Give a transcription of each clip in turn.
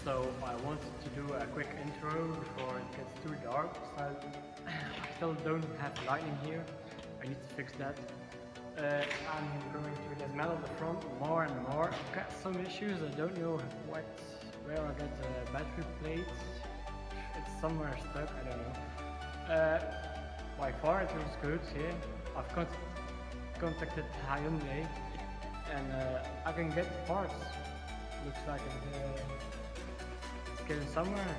So I wanted to do a quick intro before it gets too dark. So I still don't have lighting here. I need to fix that. I'm going to dismantle the front more and more. I've got some issues. I don't know where I got the battery plate. It's somewhere stuck. I don't know. By far it looks good. Yeah, I've contacted Hyundai and I can get the parts. Looks like it's getting somewhere.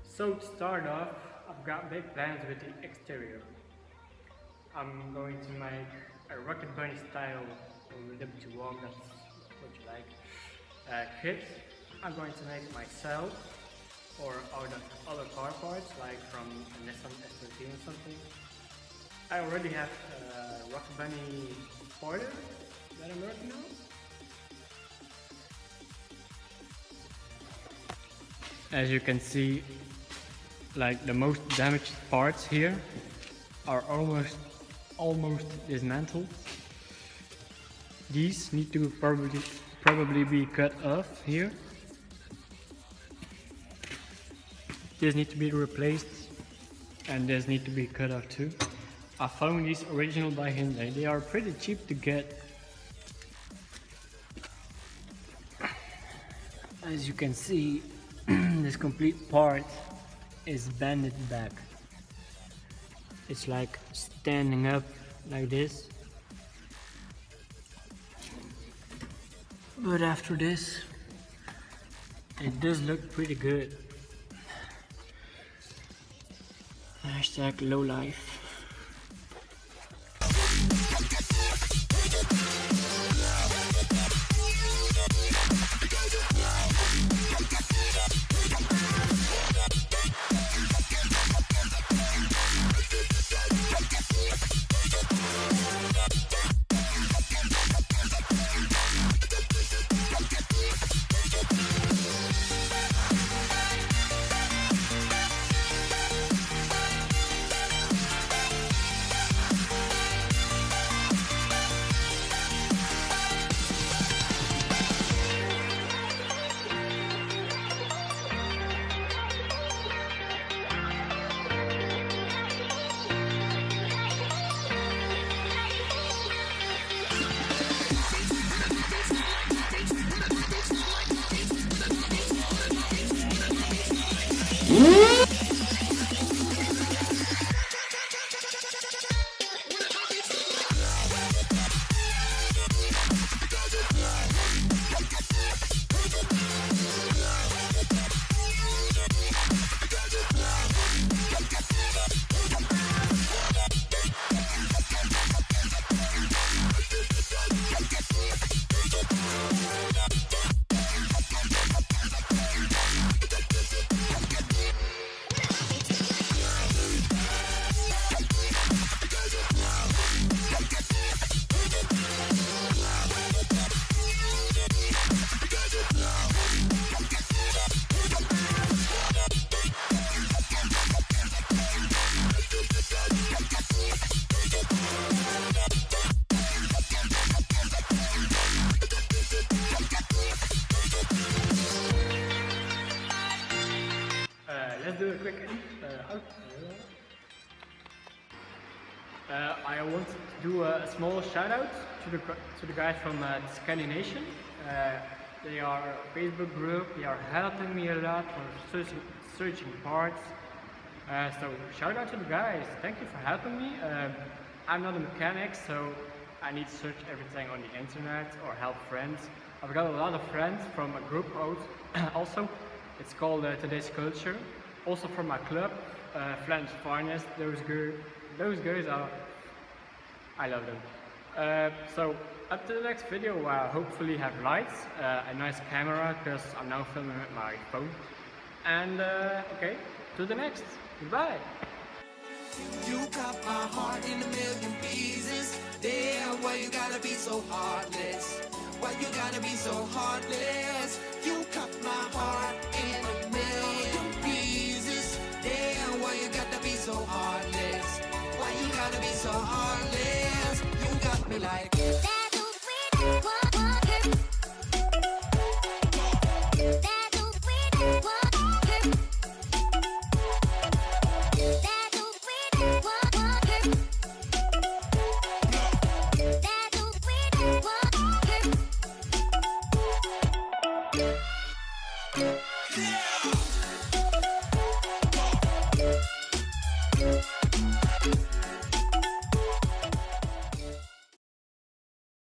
So to start off, I've got big plans with the exterior. I'm going to make a Rocket Bunny style or ep.1, that's what you like, kit. I'm going to make it myself or out of other car parts like from a Nissan S13 or something. I already have a Rocket Bunny spoiler that I'm working on. As you can see, like the most damaged parts here are almost dismantled. These need to probably be cut off here. This needs to be replaced and this need to be cut off too. I found these original by Hyundai. They are pretty cheap to get. As you can see, this complete part is bended back. It's like standing up like this. But after this, it does look pretty good. Hashtag low life. Let's do a quick outro. I want to do a small shout out to the guys from Scandination. They are a Facebook group. They are helping me a lot for searching parts. So shout out to the guys. Thank you for helping me. I'm not a mechanic, so I need to search everything on the internet or help friends. I've got a lot of friends from a group also. It's called Today's Culture. Also from my club, Flemish Finest. Those guys are, I love them. So up to the next video, hopefully have lights, a nice camera, because I'm now filming with my phone. And okay, to the next. Goodbye. gotta be so heartless? Why you gotta be so heartless? You cut my heart in a million pieces. Damn, why you gotta be so heartless? Why you gotta be so heartless? You got me like